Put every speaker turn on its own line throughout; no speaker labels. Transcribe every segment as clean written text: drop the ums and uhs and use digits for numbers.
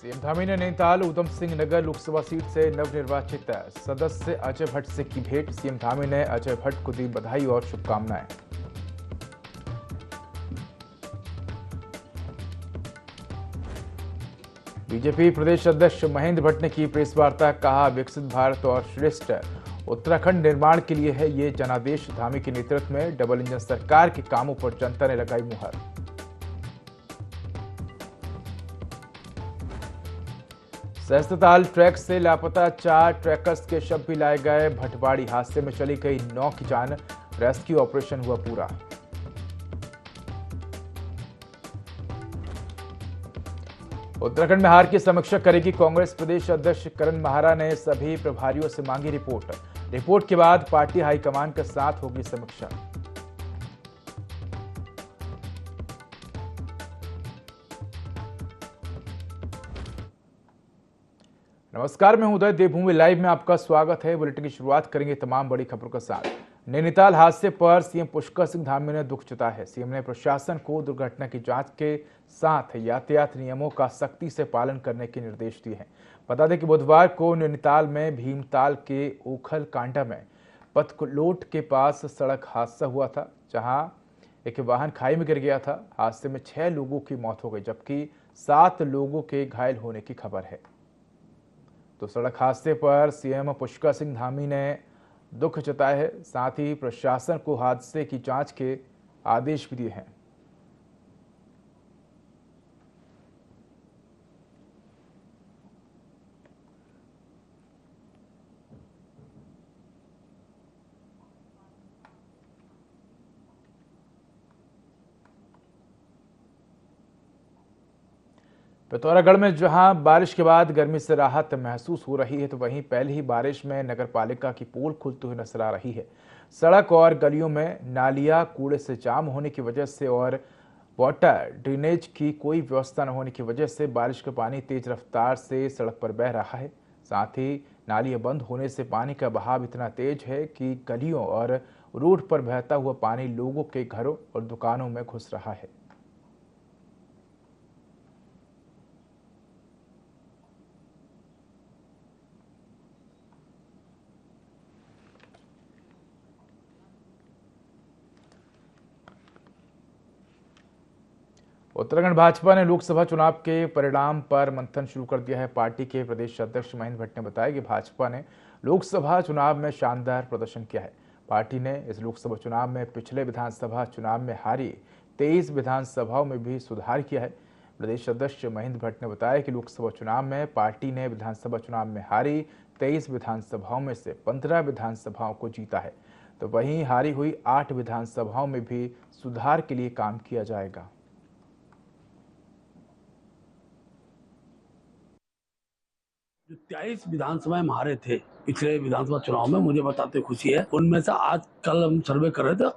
CM Dhami ने Nainital Udham Singh Nagar Lok Sabha seat से नवनिर्वाचित सदस्य अजय भट्ट से की भेंट। सीएम धामी ने अजय भट्ट को दी बधाई और शुभकामनाएं। बीजेपी प्रदेश अध्यक्ष महेंद्र भट्ट ने की प्रेस वार्ता। कहा, विकसित भारत और श्रेष्ठ उत्तराखंड निर्माण के लिए है ये जनादेश। धामी के नेतृत्व में डबल इंजन सरकार के कामों पर जनता ने लगाई मुहर। सहस्त्रताल ट्रैक से लापता 4 ट्रैकर्स के शव भी लाए गए। भटवाड़ी हादसे में चली गई 9 की जान। रेस्क्यू ऑपरेशन हुआ पूरा। उत्तराखंड में हार की समीक्षा करेगी कांग्रेस प्रदेश अध्यक्ष करण माहरा ने सभी प्रभारियों से मांगी रिपोर्ट। रिपोर्ट के बाद पार्टी हाईकमान के साथ होगी समीक्षा। नमस्कार, मैं उदय। देवभूमि लाइव में आपका स्वागत है। बुलेटिन की शुरुआत करेंगे तमाम बड़ी खबरों के साथ। नैनीताल हादसे पर सीएम पुष्कर सिंह धामी ने दुख जताया है। सीएम ने प्रशासन को दुर्घटना की जांच के साथ यातायात नियमों का सख्ती से पालन करने के निर्देश दिए हैं। बता दें कि बुधवार को नैनीताल में भीमताल के ओखल कांडा में पथलोट के पास सड़क हादसा हुआ था, जहां एक वाहन खाई में गिर गया था। हादसे में 6 लोगों की मौत हो गई, जबकि 7 लोगों के घायल होने की खबर है। तो सड़क हादसे पर सीएम पुष्कर सिंह धामी ने दुख जताया है। साथ ही प्रशासन को हादसे की जांच के आदेश भी दिए हैं। पिथौरागढ़ में जहां बारिश के बाद गर्मी से राहत महसूस हो रही है, तो वहीं पहले ही बारिश में नगरपालिका की पोल खुलती हुई नजर आ रही है। सड़क और गलियों में नालियां कूड़े से जाम होने की वजह से और वाटर ड्रेनेज की कोई व्यवस्था न होने की वजह से बारिश का पानी तेज रफ्तार से सड़क पर बह रहा है। साथ ही नालियां बंद होने से पानी का बहाव इतना तेज है कि गलियों और रोड पर बहता हुआ पानी लोगों के घरों और दुकानों में घुस रहा है। उत्तराखंड भाजपा ने लोकसभा चुनाव के परिणाम पर मंथन शुरू कर दिया है। पार्टी के प्रदेश अध्यक्ष महेंद्र भट्ट ने बताया कि भाजपा ने लोकसभा चुनाव में शानदार प्रदर्शन किया है। पार्टी ने इस लोकसभा चुनाव में पिछले विधानसभा चुनाव में हारी 23 विधानसभाओं में भी सुधार किया है। प्रदेश अध्यक्ष महेंद्र भट्ट ने बताया कि लोकसभा चुनाव में पार्टी ने विधानसभा चुनाव में हारी 23 विधानसभाओं में से 15 विधानसभाओं को जीता है, तो वहीं हारी हुई 8 विधानसभाओं में भी सुधार के लिए काम किया जाएगा।
जो 23 विधानसभाएं हम हारे थे पिछले विधानसभा चुनाव में, मुझे बताते खुशी है। उनमें से आज कल हम सर्वे कर रहे थे,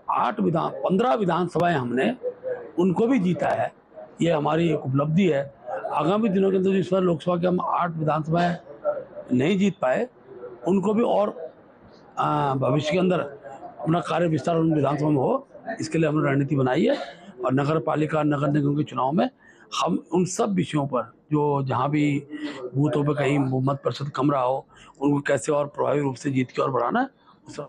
15 विधानसभाएं हमने उनको भी जीता है। ये हमारी एक उपलब्धि है। आगामी दिनों के अंदर इस बार लोकसभा के हम 8 विधानसभाएं नहीं जीत पाए, उनको भी और भविष्य के अंदर अपना कार्य विस्तार उन विधानसभा में हो, इसके लिए हमने रणनीति बनाई है। और नगर पालिका नगर निगम के चुनाव में हम उन सब विषयों पर जो जहाँ भी बूथों पे कहीं मत प्रतिशत कम रहा हो, उनको कैसे और प्रभावी रूप से जीत के और बढ़ाना है।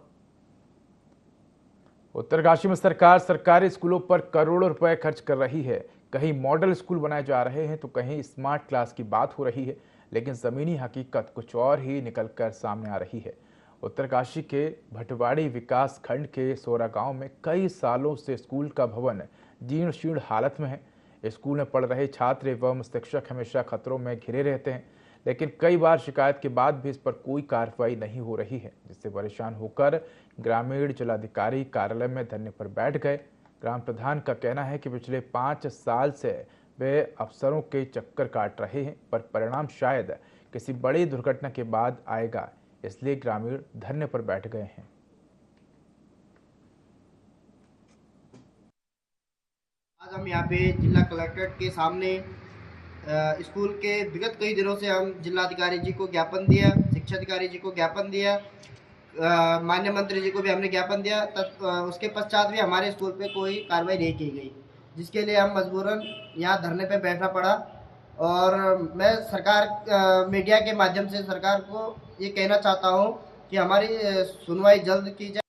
उत्तरकाशी में सरकार सरकारी स्कूलों पर करोड़ों रुपए खर्च कर रही है। कहीं मॉडल स्कूल बनाए जा रहे हैं, तो कहीं स्मार्ट क्लास की बात हो रही है, लेकिन जमीनी हकीकत कुछ और ही निकलकर सामने आ रही है। उत्तरकाशी के भटवाड़ी विकास खंड के सोरा गांव में कई सालों से स्कूल का भवन जीर्ण शीर्ण हालत में है। स्कूल में पढ़ रहे छात्र एवं शिक्षक हमेशा खतरों में घिरे रहते हैं, लेकिन कई बार शिकायत के बाद भी इस पर कोई कार्रवाई नहीं हो रही है, जिससे परेशान होकर ग्रामीण जिलाधिकारी कार्यालय में धरने पर बैठ गए। ग्राम प्रधान का कहना है कि पिछले 5 साल से वे अफसरों के चक्कर काट रहे हैं, पर परिणाम शायद किसी बड़ी दुर्घटना के बाद आएगा, इसलिए ग्रामीण धरने पर बैठ गए हैं।
आज हम यहाँ पे जिला कलेक्ट्रेट के सामने स्कूल के विगत कई दिनों से हम जिलाधिकारी जी को ज्ञापन दिया, शिक्षा अधिकारी जी को ज्ञापन दिया, माननीय मंत्री जी को भी हमने ज्ञापन दिया। उसके पश्चात भी हमारे स्कूल पे कोई कार्रवाई नहीं की गई, जिसके लिए हम मजबूरन यहाँ धरने पे बैठना पड़ा। और मैं सरकार मीडिया के माध्यम से सरकार को ये कहना चाहता हूँ कि हमारी सुनवाई जल्द की जाए।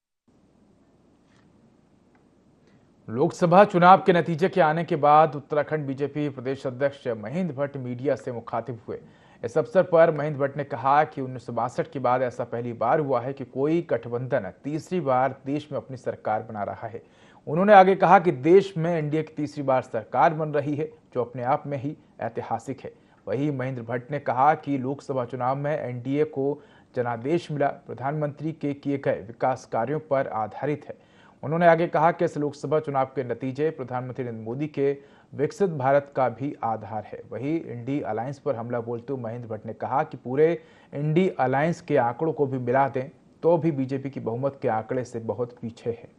लोकसभा चुनाव के नतीजे के आने के बाद उत्तराखंड बीजेपी प्रदेश अध्यक्ष महेंद्र भट्ट मीडिया से मुखातिब हुए। इस अवसर पर महेंद्र भट्ट ने कहा कि 1962 के बाद ऐसा पहली बार हुआ है कि कोई गठबंधन तीसरी बार देश में अपनी सरकार बना रहा है। उन्होंने आगे कहा कि देश में एनडीए की तीसरी बार सरकार बन रही है, जो अपने आप में ही ऐतिहासिक है। वहीं महेंद्र भट्ट ने कहा कि लोकसभा चुनाव में एनडीए को जनादेश मिला, प्रधानमंत्री के किए गए विकास कार्यों पर आधारित है। उन्होंने आगे कहा कि इस लोकसभा चुनाव के नतीजे प्रधानमंत्री नरेंद्र मोदी के विकसित भारत का भी आधार है। वहीं इंडी अलायंस पर हमला बोलते हुए महेंद्र भट्ट ने कहा कि पूरे इंडी अलायंस के आंकड़ों को भी मिला दें तो भी बीजेपी की बहुमत के आंकड़े से बहुत पीछे है।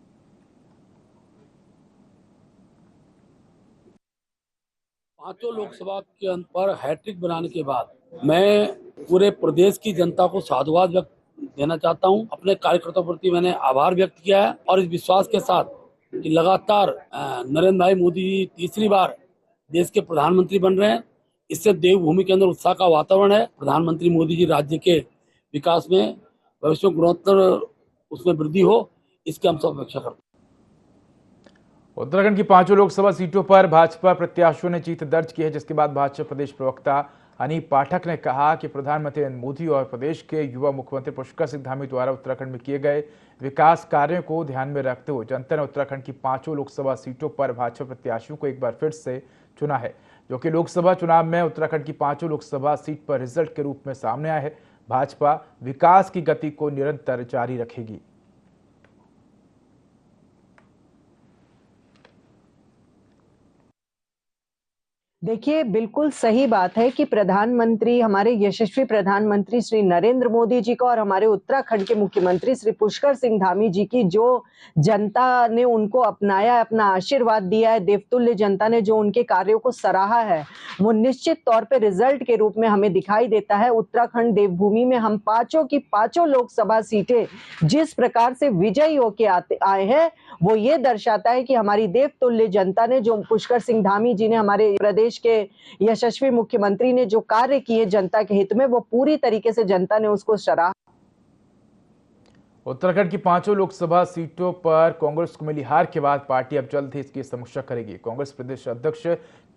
पांचों लोकसभा के अंत पर हैट्रिक बनाने के बाद मैं पूरे प्रदेश की जनता को साधुवाद व्यक्त देना चाहता हूं। अपने कार्यकर्ताओं प्रति मैंने आभार व्यक्त किया है और इस विश्वास के साथ कि लगातार नरेंद्र भाई मोदी जी तीसरी बार देश के प्रधानमंत्री बन रहे हैं। इससे देवभूमि के अंदर उत्साह का वातावरण है। प्रधानमंत्री मोदी जी राज्य के विकास में भविष्य में गुणोत्तर उसमें वृद्धि हो, इसकी हम सब अपेक्षा करते हैं।
उत्तराखंड की पांचों लोकसभा सीटों पर भाजपा प्रत्याशियों ने जीत दर्ज की है, जिसके बाद भाजपा प्रदेश प्रवक्ता अनीप पाठक ने कहा कि प्रधानमंत्री नरेंद्र मोदी और प्रदेश के युवा मुख्यमंत्री पुष्कर सिंह धामी द्वारा उत्तराखंड में किए गए विकास कार्यों को ध्यान में रखते हुए जनता ने उत्तराखंड की पांचों लोकसभा सीटों पर भाजपा प्रत्याशियों को एक बार फिर से चुना है, जो कि लोकसभा चुनाव में उत्तराखंड की पांचों लोकसभा सीट पर रिजल्ट के रूप में सामने आया है। भाजपा विकास की गति को निरंतर जारी रखेगी।
देखिए, बिल्कुल सही बात है कि प्रधानमंत्री, हमारे यशस्वी प्रधानमंत्री श्री नरेंद्र मोदी जी का और हमारे उत्तराखंड के मुख्यमंत्री श्री पुष्कर सिंह धामी जी की जो जनता ने उनको अपनाया, अपना आशीर्वाद दिया है, देवतुल्य जनता ने जो उनके कार्यों को सराहा है, वो निश्चित तौर पे रिजल्ट के रूप में हमें दिखाई देता है। उत्तराखंड देवभूमि में हम पांचों की पांचों लोकसभा सीटें जिस प्रकार से विजयी होके आए हैं, वो ये दर्शाता है कि हमारी देवतुल्य जनता ने, जो पुष्कर सिंह धामी जी ने, हमारे प्रदेश के यशस्वी मुख्यमंत्री ने जो कार्य किए जनता के हित में, वो पूरी तरीके से जनता ने उसको सराहा।
उत्तराखंड की पांचों लोकसभा सीटों पर कांग्रेस को मिली हार के बाद पार्टी अब जल्द ही इसकी समीक्षा करेगी। कांग्रेस प्रदेश अध्यक्ष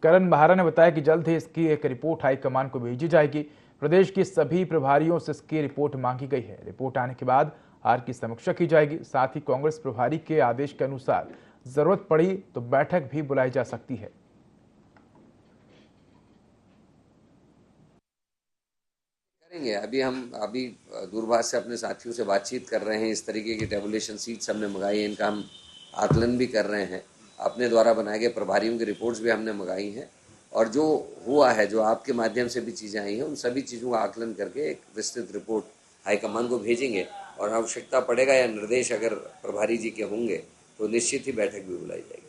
करण बहारा ने बताया कि जल्द ही इसकी एक रिपोर्ट हाईकमान को भेजी जाएगी। प्रदेश की सभी प्रभारियों से इसकी रिपोर्ट मांगी गई है। रिपोर्ट आने के बाद हार की समीक्षा की जाएगी। साथ ही कांग्रेस प्रभारी के आदेश के अनुसार जरूरत पड़ी तो बैठक भी बुलाई जा सकती है।
करेंगे। अभी दूरभाष से अपने साथियों से बातचीत कर रहे हैं। इस तरीके की टेबुलेशन सीट्स हमने मंगाई है, इनका हम आकलन भी कर रहे हैं। अपने द्वारा बनाए गए प्रभारियों की रिपोर्ट्स भी हमने मंगाई हैं और जो हुआ है, जो आपके माध्यम से भी चीज़ें आई हैं, उन सभी चीज़ों का आकलन करके एक विस्तृत रिपोर्ट हाईकमान को भेजेंगे और आवश्यकता पड़ेगा या निर्देश अगर प्रभारी जी के होंगे तो निश्चित ही बैठक भी बुलाई जाएगी।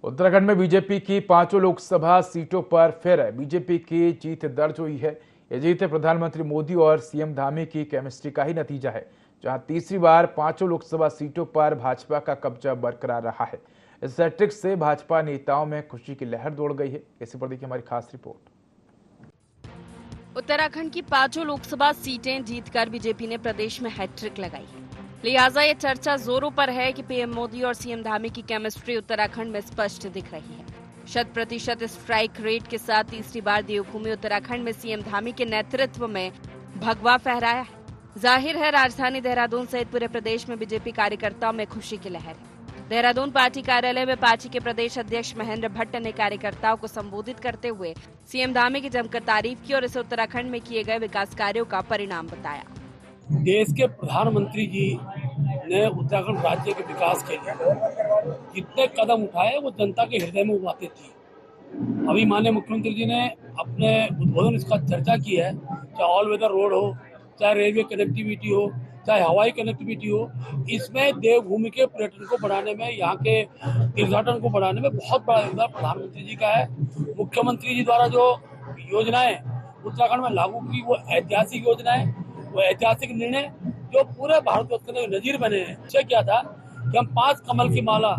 उत्तराखंड में बीजेपी की पांचों लोकसभा सीटों पर फिर बीजेपी की जीत दर्ज हुई है। यह जीत प्रधानमंत्री मोदी और सीएम धामी की केमिस्ट्री का ही नतीजा है, जहां तीसरी बार पांचों लोकसभा सीटों पर भाजपा का कब्जा बरकरार रहा है। इस हैट्रिक से भाजपा नेताओं में खुशी की लहर दौड़ गई है। इसी पर देखिए हमारी खास रिपोर्ट।
उत्तराखंड की पांचों लोकसभा सीटें जीतकर बीजेपी ने प्रदेश में हैट्रिक लगाई है। लिहाजा ये चर्चा जोरों पर है कि पीएम मोदी और सीएम धामी की केमिस्ट्री उत्तराखंड में स्पष्ट दिख रही है। 100% स्ट्राइक रेट के साथ तीसरी बार देवभूमि उत्तराखंड में सीएम धामी के नेतृत्व में भगवा फहराया है। जाहिर है, राजधानी देहरादून सहित पूरे प्रदेश में बीजेपी कार्यकर्ताओं में खुशी की लहर है। देहरादून पार्टी कार्यालय में पार्टी के प्रदेश अध्यक्ष महेंद्र भट्ट ने कार्यकर्ताओं को संबोधित करते हुए सीएम धामी की जमकर तारीफ की और इसे उत्तराखंड में किए गए विकास कार्यों का परिणाम बताया।
देश के प्रधानमंत्री जी ने उत्तराखंड राज्य के विकास के लिए जितने कदम उठाए वो जनता के हृदय में उबाते थे। अभी माननीय मुख्यमंत्री जी ने अपने उद्बोधन इसका चर्चा की है, चाहे ऑल वेदर रोड हो, चाहे रेलवे कनेक्टिविटी हो, चाहे हवाई कनेक्टिविटी हो। इसमें देवभूमि के पर्यटन को बढ़ाने में, यहाँ के तीर्थाटन को बढ़ाने में बहुत बड़ा योगदान प्रधानमंत्री जी का है। मुख्यमंत्री जी द्वारा जो योजनाएं उत्तराखंड में लागू की, वो ऐतिहासिक योजनाएं, वो ऐतिहासिक निर्णय जो पूरे भारतवर्ष के नजीर बने हैं। क्या था कि हम 5 कमल की माला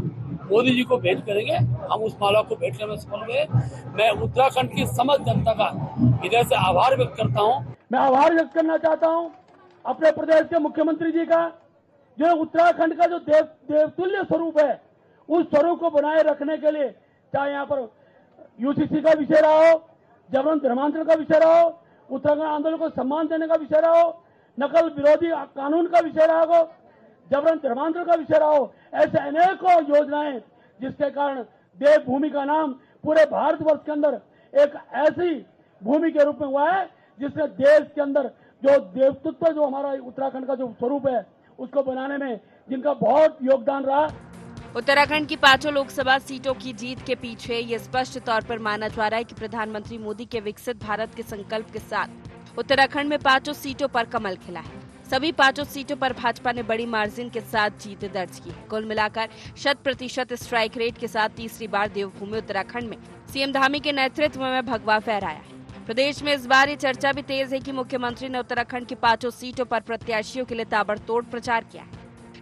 मोदी जी को भेंट करेंगे। हम उस माला को भेंट करने से पहले मैं उत्तराखंड की समस्त जनता का इधर से आभार व्यक्त करता हूं। मैं आभार व्यक्त करना चाहता हूं अपने प्रदेश के मुख्यमंत्री जी का, जो उत्तराखंड का जो देवतुल्य स्वरूप है, उस स्वरूप को बनाए रखने के लिए, चाहे यहाँ पर यूसीसी का विषय रहा हो, जबरन धर्मांतरण का विषय रहा हो, उत्तराखंड आंदोलन को सम्मान देने का विषय रहा हो, नकल विरोधी कानून का विषय रहा हो, जबरन धर्मांतरण का विषय रहा हो, ऐसे अनेकों योजनाएं जिसके कारण देवभूमि का नाम पूरे भारतवर्ष के अंदर एक ऐसी भूमि के रूप में हुआ है जिसने देश के अंदर जो देवतत्व जो हमारा उत्तराखंड का जो स्वरूप है उसको बनाने में जिनका बहुत योगदान रहा।
उत्तराखंड की 5 लोकसभा सीटों की जीत के पीछे ये स्पष्ट तौर पर माना जा रहा है कि प्रधानमंत्री मोदी के विकसित भारत के संकल्प के साथ उत्तराखंड में 5 सीटों पर कमल खिला है। सभी 5 सीटों पर भाजपा ने बड़ी मार्जिन के साथ जीत दर्ज की है। कुल मिलाकर 100% स्ट्राइक रेट के साथ तीसरी बार देवभूमि उत्तराखंड में सीएम धामी के नेतृत्व में भगवा फहराया है। प्रदेश में इस बार ये चर्चा भी तेज है कि मुख्यमंत्री ने उत्तराखंड की 5 सीटों पर प्रत्याशियों के लिए ताबड़तोड़ प्रचार किया है,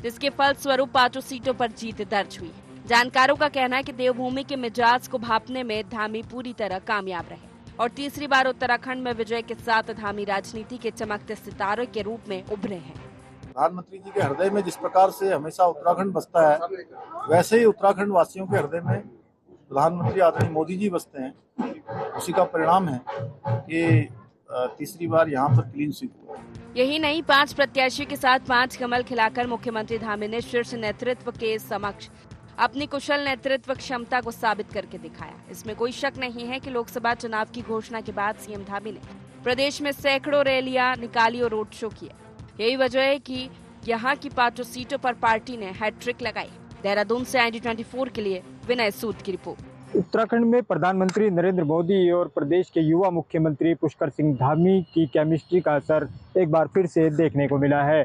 जिसके फलस्वरूप 5 सीटों पर जीत दर्ज हुई है। जानकारों का कहना है कि देवभूमि के मिजाज को भांपने में धामी पूरी तरह कामयाब रहे और तीसरी बार उत्तराखंड में विजय के साथ धामी राजनीति के चमकते सितारे के रूप में उभरे हैं।
प्रधानमंत्री जी के हृदय में जिस प्रकार से हमेशा उत्तराखंड बसता है, वैसे ही उत्तराखंड वासियों के हृदय में प्रधानमंत्री आदरणीय मोदी जी बसते हैं। उसी का परिणाम है कि तीसरी बार यहाँ पर क्लीन स्वीप हुआ।
यही नहीं, 5 प्रत्याशियों के साथ 5 कमल खिलाकर मुख्यमंत्री धामी ने शीर्ष नेतृत्व के समक्ष अपनी कुशल नेतृत्व क्षमता को साबित करके दिखाया। इसमें कोई शक नहीं है कि लोकसभा चुनाव की घोषणा के बाद सीएम धामी ने प्रदेश में सैकड़ों रैलियां निकाली और रोड शो किया। यही वजह है कि यहां की 5 सीटों पर पार्टी ने हैट्रिक लगाई। देहरादून से IND24 के लिए विनय सूद की रिपोर्ट।
उत्तराखंड में प्रधानमंत्री नरेंद्र मोदी और प्रदेश के युवा मुख्यमंत्री पुष्कर सिंह धामी की केमिस्ट्री का असर एक बार फिर से देखने को मिला है।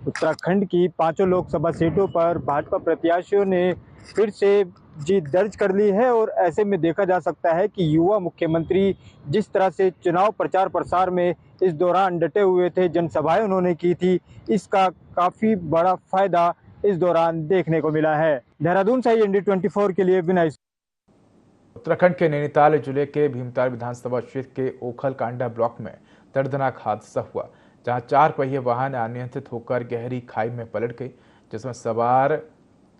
उत्तराखंड की 5 लोकसभा सीटों पर भाजपा प्रत्याशियों ने फिर से जीत दर्ज कर ली है और ऐसे में देखा जा सकता है कि युवा मुख्यमंत्री जिस तरह से चुनाव प्रचार प्रसार में इस दौरान डटे हुए थे, जनसभाएं उन्होंने की थी, इसका काफ़ी बड़ा फायदा इस दौरान देखने को मिला है। देहरादून से IND24 के लिए विनय।
उत्तराखंड के नैनीताल जिले के भीमताल विधानसभा क्षेत्र के ओखल कांडा ब्लॉक में दर्दनाक हादसा हुआ, जहां 4 पहिए वाहन अनियंत्रित होकर गहरी खाई में पलट गई, जिसमें सवार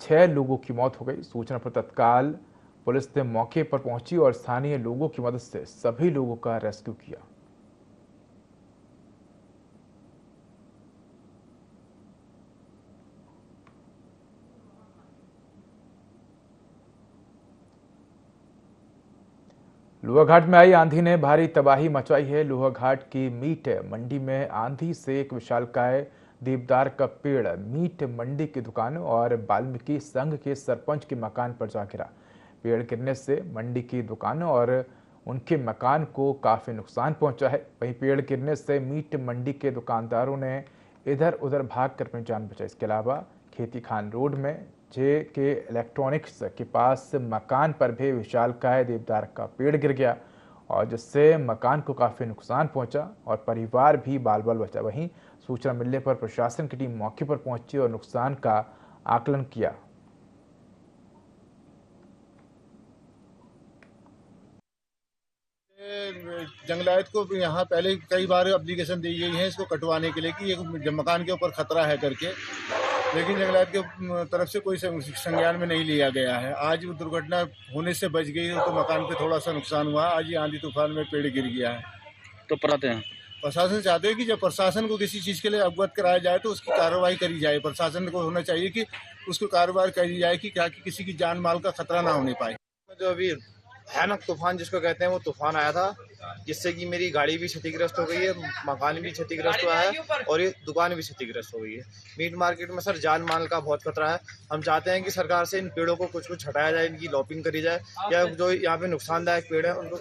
6 लोगों की मौत हो गई। सूचना पर तत्काल पुलिस ने मौके पर पहुंची और स्थानीय लोगों की मदद से सभी लोगों का रेस्क्यू किया। लोहाघाट में आई आंधी ने भारी तबाही मचाई है। लोहाघाट की मीट मंडी में आंधी से एक विशालकाय देवदार का पेड़ मीट मंडी की दुकान और वाल्मीकि संघ के सरपंच के मकान पर जा गिरा। पेड़ गिरने से मंडी की दुकान और उनके मकान को काफी नुकसान पहुंचा है। वहीं पेड़ गिरने से मीट मंडी के दुकानदारों ने इधर उधर भागकर अपनी जान बचाई। इसके अलावा खेती खान रोड में JK इलेक्ट्रॉनिक्स के पास मकान पर भी विशालकाय देवदार का पेड़ गिर गया और जिससे मकान को काफी नुकसान पहुंचा और परिवार भी बाल बाल बचा। वहीं सूचना मिलने पर प्रशासन की टीम मौके पर पहुंची और नुकसान का आकलन किया।
जंगलात को यहाँ पहले कई बार एप्लीकेशन दी गई है इसको कटवाने के लिए कि ये मकान के ऊपर खतरा है करके, लेकिन जंगलात के तरफ से कोई संज्ञान में नहीं लिया गया है। आज वो दुर्घटना होने से बच गई तो मकान पे थोड़ा सा नुकसान हुआ। आज ये आंधी तूफान में पेड़ गिर गया है। तो प्रशासन चाहते हैं कि जब प्रशासन को किसी चीज़ के लिए अवगत कराया जाए तो उसकी कार्रवाई करी जाए। प्रशासन को होना चाहिए कि उसको कार्रवाई करी जाए कि क्या कि किसी की जान माल का खतरा ना होने पाए।
जो अभी भयानक तूफान जिसको कहते हैं वो तूफान आया था, जिससे कि मेरी गाड़ी भी क्षतिग्रस्त हो गई है, मकान भी क्षतिग्रस्त हुआ है और ये दुकान भी क्षतिग्रस्त हो गई है। मीट मार्केट में सर जान माल का बहुत खतरा है। हम चाहते हैं कि सरकार से इन पेड़ों को कुछ हटाया जाए, इनकी लॉपिंग करी जाए या जो यहाँ पे नुकसानदायक पेड़ है उनको।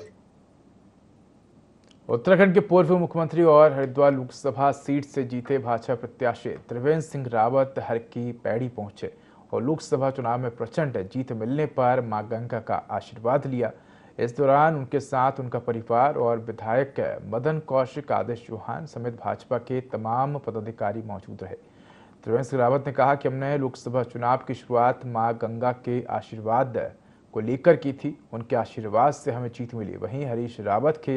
उत्तराखंड के पूर्व मुख्यमंत्री और हरिद्वार लोकसभा सीट से जीते भाजपा प्रत्याशी त्रिवेंद्र सिंह रावत हर की पैड़ी पहुंचे और लोकसभा चुनाव में प्रचंड जीत मिलने पर मां गंगा का आशीर्वाद लिया। इस दौरान उनके साथ उनका परिवार और विधायक मदन कौशिक, आदेश चौहान समेत भाजपा के तमाम पदाधिकारी मौजूद रहे। त्रिवेंद्र सिंह रावत ने कहा कि हमने लोकसभा चुनाव की शुरुआत मां गंगा के आशीर्वाद को लेकर की थी। उनके आशीर्वाद से हमें जीत मिली। वहीं हरीश रावत के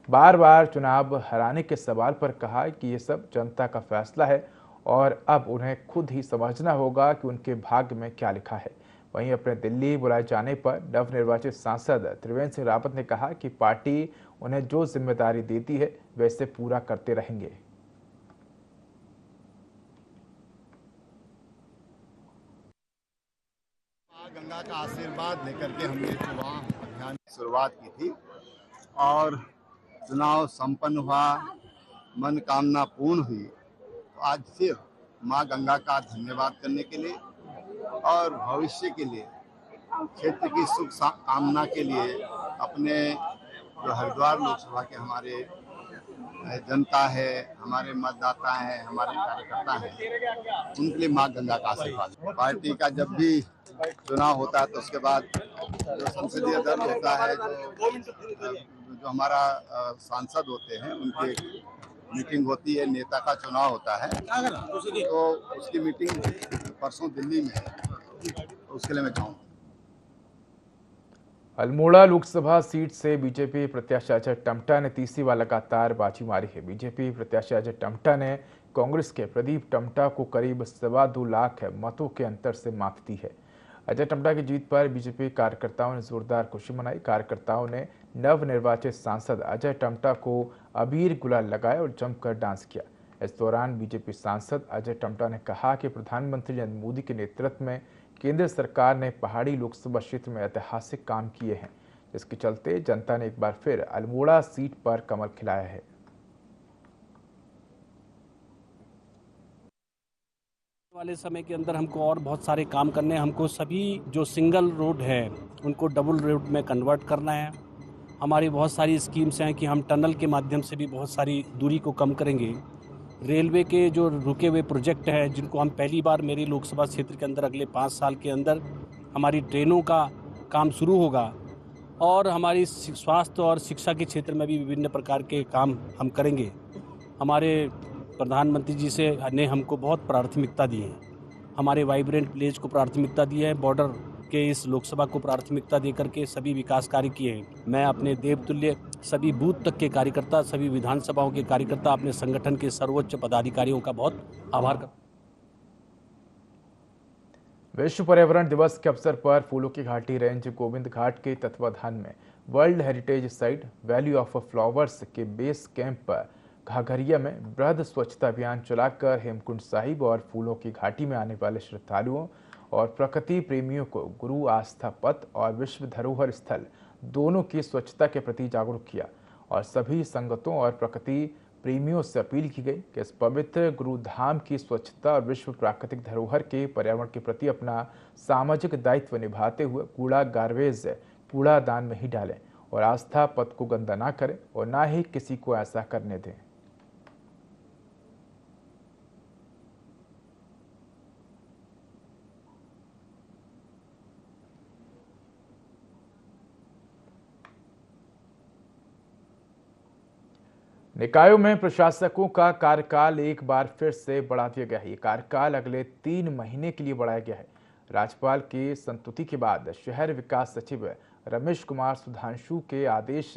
बार बार चुनाव हराने के सवाल पर कहा कि ये सब जनता का फैसला है और अब उन्हें खुद ही समझना होगा कि उनके भाग्य में क्या लिखा है। वहीं अपने दिल्ली बुलाए जाने पर नवनिर्वाचित सांसद त्रिवेंद्र सिंह रावत ने कहा कि पार्टी उन्हें जो जिम्मेदारी देती है वैसे पूरा करते रहेंगे।
गंगा का आशीर्वाद लेकर के हमने चुनाव अभियान की शुरुआत की थी और चुनाव संपन्न हुआ, मनोकामना पूर्ण हुई। तो आज फिर मां गंगा का धन्यवाद करने के लिए और भविष्य के लिए, क्षेत्र की सुख कामना के लिए अपने जो हरिद्वार लोकसभा के हमारे जनता है, हमारे मतदाता हैं, हमारे कार्यकर्ता हैं, उनके लिए मां गंगा का आशीर्वाद। पार्टी का जब भी चुनाव होता है तो उसके बाद जो संसदीय दल होता है, जो हमारा सांसद होते हैं, उनकी मीटिंग होती है, नेता का चुनाव होता है, तो उसकी मीटिंग परसों दिल्ली में है, तो उसके लिए मैं जाऊँगा।
अल्मोड़ा लोकसभा सीट से बीजेपी प्रत्याशी अजय टम्टा ने तीसरी बार लगातार बाजी मारी है। बीजेपी प्रत्याशी अजय टम्टा ने कांग्रेस के प्रदीप टम्टा को करीब 2.25 लाख मतों के अंतर से मात दी है। अजय टम्टा की जीत पर बीजेपी कार्यकर्ताओं ने जोरदार खुशी मनाई। कार्यकर्ताओं ने नवनिर्वाचित सांसद अजय टम्टा को अबीर गुलाल लगाया और जमकर डांस किया। इस दौरान बीजेपी सांसद अजय टम्टा ने कहा कि प्रधानमंत्री नरेंद्र मोदी के नेतृत्व में केंद्र सरकार ने पहाड़ी लोकसभा क्षेत्र में ऐतिहासिक काम किए हैं, जिसके चलते जनता ने एक बार फिर अल्मोड़ा सीट पर कमल खिलाया है।
वाले समय के अंदर हमको और बहुत सारे काम करने हैं। हमको सभी जो सिंगल रोड है उनको डबल रोड में कन्वर्ट करना है। हमारी बहुत सारी स्कीम्स हैं कि हम टनल के माध्यम से भी बहुत सारी दूरी को कम करेंगे। रेलवे के जो रुके हुए प्रोजेक्ट हैं, जिनको हम पहली बार मेरे लोकसभा क्षेत्र के अंदर अगले 5 साल के अंदर हमारी ट्रेनों का काम शुरू होगा और हमारी स्वास्थ्य और शिक्षा के क्षेत्र में भी विभिन्न प्रकार के काम हम करेंगे। हमारे प्रधानमंत्री जी से ने हमको बहुत प्राथमिकता दी है। हमारे वाइब्रेंट विलेज को प्राथमिकता दी है, बॉर्डर के इस लोकसभा को प्राथमिकता देकर के सभी विकास कार्य किए हैं। मैं अपने देवतुल्य सभी बूथ तक के कार्यकर्ता, सभी विधानसभाओं के कार्यकर्ता, अपने संगठन के सर्वोच्च पदाधिकारियों का बहुत आभार करता हूं।
विश्व पर्यावरण दिवस के अवसर पर फूलों की घाटी रेंज गोविंद घाट के तत्वाधान में world heritage site valley of flowers के बेस कैंप पर घाघरिया में बृहद स्वच्छता अभियान चलाकर हेमकुंड साहिब और फूलों की घाटी में आने वाले श्रद्धालुओं और प्रकृति प्रेमियों को गुरु आस्था पथ और विश्व धरोहर स्थल दोनों की स्वच्छता के प्रति जागरूक किया और सभी संगतों और प्रकृति प्रेमियों से अपील की गई कि इस पवित्र गुरुधाम की स्वच्छता और विश्व प्राकृतिक धरोहर के पर्यावरण के प्रति अपना सामाजिक दायित्व निभाते हुए कूड़ा गार्बेज कूड़ादान में ही डालें और आस्था पथ को गंदा ना करें और ना ही किसी को ऐसा करने दें। निकायों में प्रशासकों का कार्यकाल एक बार फिर से बढ़ा दिया गया है। ये कार्यकाल अगले 3 महीने के लिए बढ़ाया गया है। राज्यपाल की संस्तुति के बाद शहर विकास सचिव रमेश कुमार सुधांशु के आदेश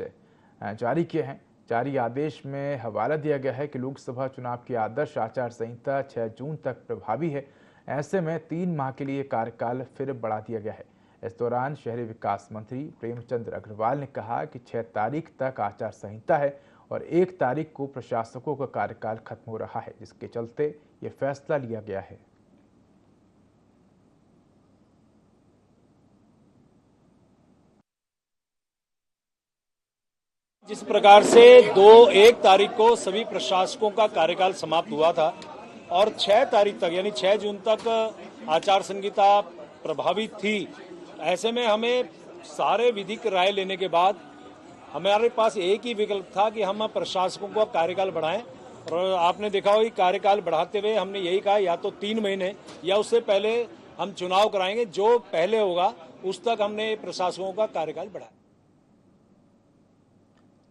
जारी किए हैं। जारी आदेश में हवाला दिया गया है कि लोकसभा चुनाव की आदर्श आचार संहिता 6 जून तक प्रभावी है। ऐसे में 3 माह के लिए कार्यकाल फिर बढ़ा दिया गया है। इस दौरान शहरी विकास मंत्री प्रेमचंद अग्रवाल ने कहा कि 6 तारीख तक आचार संहिता है और 1 तारीख को प्रशासकों का कार्यकाल खत्म हो रहा है, जिसके चलते ये फैसला लिया गया है।
जिस प्रकार से 1 तारीख को सभी प्रशासकों का कार्यकाल समाप्त हुआ था और 6 तारीख तक यानी 6 जून तक आचार संहिता प्रभावित थी, ऐसे में हमें सारे विधिक राय लेने के बाद हमारे पास एक ही विकल्प था कि हम प्रशासकों का कार्यकाल बढ़ाएं और आपने देखा होगा कार्यकाल बढ़ाते हुए हमने यही कहा या तो 3 महीने या उससे पहले हम चुनाव कराएंगे, जो पहले होगा उस तक हमने प्रशासकों का कार्यकाल बढ़ाया।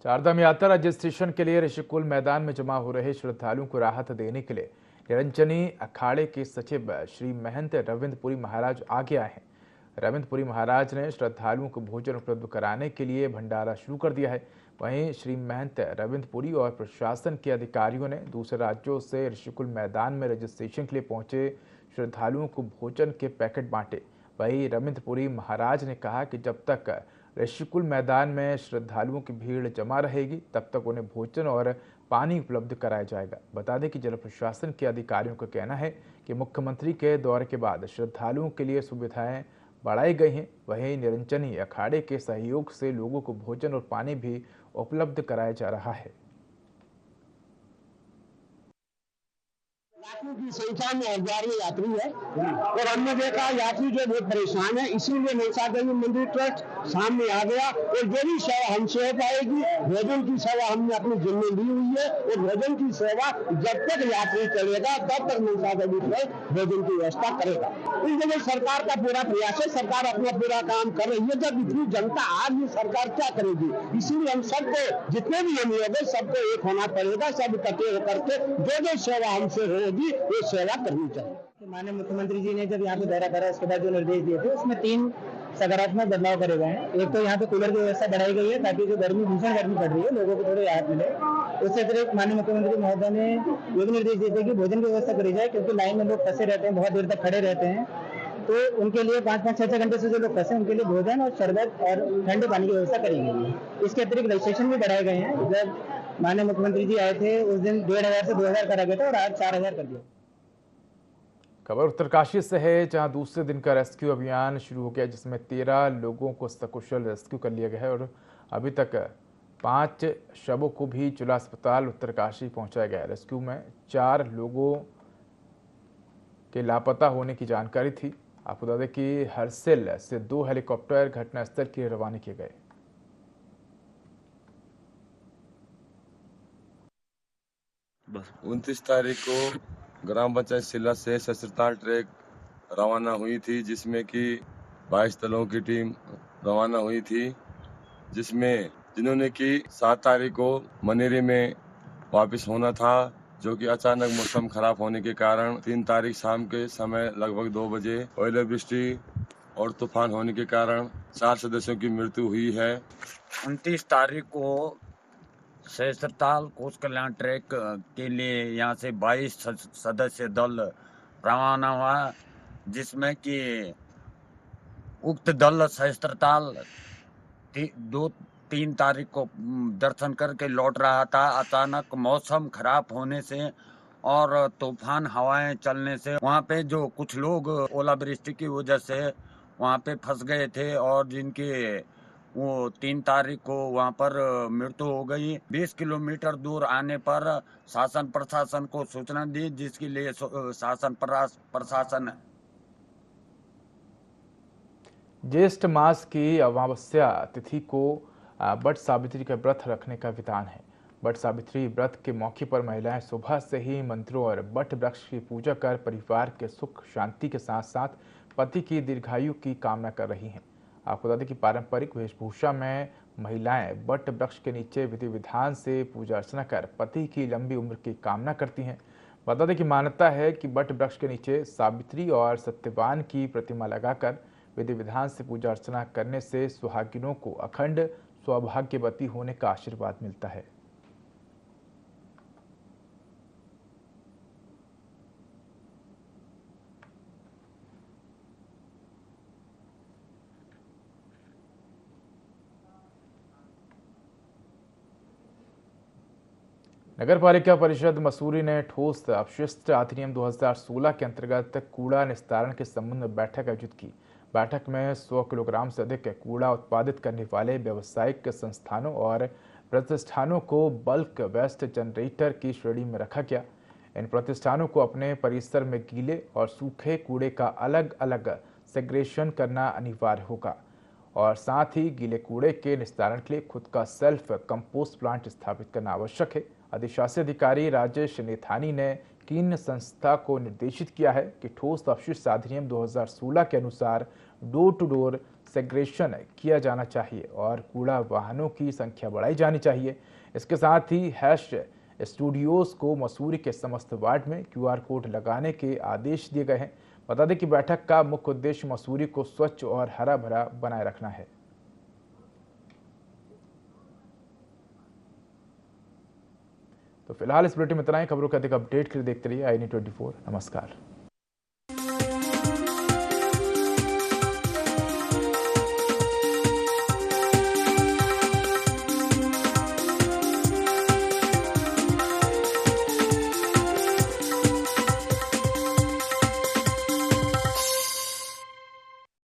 चारधाम यात्रा रजिस्ट्रेशन के लिए ऋषिकुल मैदान में जमा हो रहे श्रद्धालुओं को राहत देने के लिए निरंजनी अखाड़े के सचिव श्री महंत रविंद्रपुरी महाराज आगे आए हैं। रविंद्रपुरी महाराज ने श्रद्धालुओं को भोजन उपलब्ध कराने के लिए भंडारा शुरू कर दिया है। वहीं श्री महंत रविंद्रपुरी और प्रशासन के अधिकारियों ने दूसरे राज्यों से ऋषिकुल मैदान में रजिस्ट्रेशन के लिए पहुंचे श्रद्धालुओं को भोजन के पैकेट बांटे। वहीं रविंद्रपुरी महाराज ने कहा कि जब तक ऋषिकुल मैदान में श्रद्धालुओं की भीड़ जमा रहेगी तब तक उन्हें भोजन और पानी उपलब्ध कराया जाएगा। बता दें कि जिला प्रशासन के अधिकारियों का कहना है कि मुख्यमंत्री के दौरे के बाद श्रद्धालुओं के लिए सुविधाएं बढ़ाई गई हैं। वहीं निरंजनी अखाड़े के सहयोग से लोगों को भोजन और पानी भी उपलब्ध कराया जा रहा है।
लाखों की संख्या में हजारों यात्री है और हमने देखा यात्री जो बहुत परेशान है, इसीलिए मनसा देवी मंदिर ट्रस्ट सामने आ गया और जो भी सेवा हमसे हो पाएगी, भोजन की सेवा हमने अपनी जिम्मे ली हुई है और भोजन की सेवा जब तक यात्री चलेगा तब तक मनसा देवी ट्रस्ट भोजन की व्यवस्था करेगा। इस जगह सरकार का पूरा प्रयास है, सरकार अपना पूरा काम कर रही है। जब इतनी जनता आज ये सरकार क्या करेगी, इसीलिए हम सबको जितने भी हम लोग सबको एक होना पड़ेगा, सब इकट्ठे होकर के जो सेवा हमसे होगी वो सेवा करनी चाहिए।
माननीय मुख्यमंत्री जी ने जब यहाँ पे दौरा करा उसके बाद जो निर्देश दिए थे उसमें 3 सकारात्मक बदलाव करे गए हैं। एक तो यहाँ पे कूलर की व्यवस्था बढ़ाई गई है ताकि जो भीषण गर्मी पड़ रही है लोगों को थोड़ी राहत मिले। उससे अतिरिक्त माननीय मुख्यमंत्री महोदय ने ये भी निर्देश दिए थे कि भोजन की व्यवस्था करी जाए, क्योंकि लाइन में लोग फंसे रहते हैं, बहुत देर तक खड़े रहते हैं, तो उनके लिए 5-5, 6-6 घंटे से जो लोग फंसे उनके लिए भोजन और शरबत और ठंडे पानी की व्यवस्था करी गई है। इसके अतिरिक्त रजिस्ट्रेशन भी बढ़ाए गए हैं। जब माननीय मुख्यमंत्री जी आए थे उस दिन 1500 से 2000 करा गया था और आज 4000 कर दिया।
खबर उत्तरकाशी से है, जहां दूसरे दिन का रेस्क्यू अभियान शुरू हो गया, जिसमें 13 लोगों को सकुशल रेस्क्यू कर लिया गया है और अभी तक 5 शवों को भी जिला अस्पताल उत्तरकाशी पहुंचाया गया है। रेस्क्यू में 4 लोगों के लापता होने की जानकारी थी। आपको बता दें कि हरसिल से 2 हेलीकॉप्टर घटनास्थल के लिए रवाना किए गए।
बस 29 तारीख को ग्राम पंचायत सिला से ससुरताल ट्रैक रवाना हुई थी, जिसमें कि 22 दलों की टीम रवाना हुई थी, जिन्होंने कि 7 तारीख को मनेरी में वापस होना था, जो कि अचानक मौसम खराब होने के कारण 3 तारीख शाम के समय लगभग 2 बजे ओलावृष्टि और तूफान होने के कारण 4 सदस्यों की मृत्यु हुई है।
29 तारीख को सहस्त्रताल कोच कल्याण ट्रैक के लिए यहाँ से 22 सदस्य दल रवाना हुआ, जिसमें कि उक्त दल सहस्त्रताल 2-3 तारीख को दर्शन करके लौट रहा था। अचानक मौसम खराब होने से और तूफान हवाएं चलने से वहाँ पे जो कुछ लोग ओलावृष्टि की वजह से वहाँ पे फंस गए थे और जिनके वो 3 तारीख को वहाँ पर मृत्यु हो गई। 20 किलोमीटर दूर आने पर शासन प्रशासन को सूचना दी, जिसके लिए शासन प्रशासन
ज्येष्ठ मास की अमावस्या तिथि को बट सावित्री का व्रत रखने का विधान है। बट सावित्री व्रत के मौके पर महिलाएं सुबह से ही मंत्रों और बट वृक्ष की पूजा कर परिवार के सुख शांति के साथ साथ पति की दीर्घायु की कामना कर रही हैं। आपको बता दें कि पारंपरिक वेशभूषा में महिलाएं बट वृक्ष के नीचे विधि विधान से पूजा अर्चना कर पति की लंबी उम्र की कामना करती हैं। बता दें कि मान्यता है कि बट वृक्ष के नीचे सावित्री और सत्यवान की प्रतिमा लगाकर विधि विधान से पूजा अर्चना करने से सुहागिनों को अखंड सौभाग्यवती होने का आशीर्वाद मिलता है। नगर पालिका परिषद मसूरी ने ठोस अपशिष्ट अधिनियम 2016 के अंतर्गत कूड़ा निस्तारण के संबंध में बैठक आयोजित की। बैठक में 100 किलोग्राम से अधिक कूड़ा उत्पादित करने वाले व्यावसायिक संस्थानों और प्रतिष्ठानों को बल्क वेस्ट जनरेटर की श्रेणी में रखा गया। इन प्रतिष्ठानों को अपने परिसर में गीले और सूखे कूड़े का अलग अलग सेग्रेगेशन करना अनिवार्य होगा और साथ ही गीले कूड़े के निस्तारण के लिए खुद का सेल्फ कंपोस्ट प्लांट स्थापित करना आवश्यक है। अधिशासी अधिकारी राजेश नेथानी ने किन संस्था को निर्देशित किया है कि ठोस अपशिष्ट अधिनियम 2016 के अनुसार डोर टू डोर सेग्रेगेशन किया जाना चाहिए और कूड़ा वाहनों की संख्या बढ़ाई जानी चाहिए। इसके साथ ही हैश स्टूडियोज को मसूरी के समस्त वार्ड में QR कोड लगाने के आदेश दिए गए हैं। बता दें कि बैठक का मुख्य उद्देश्य मसूरी को स्वच्छ और हरा भरा बनाए रखना है। तो फिलहाल इस बुलेटिन में इतना ही। खबरों के अधिक अपडेट के लिए देखते रहिए i24। नमस्कार।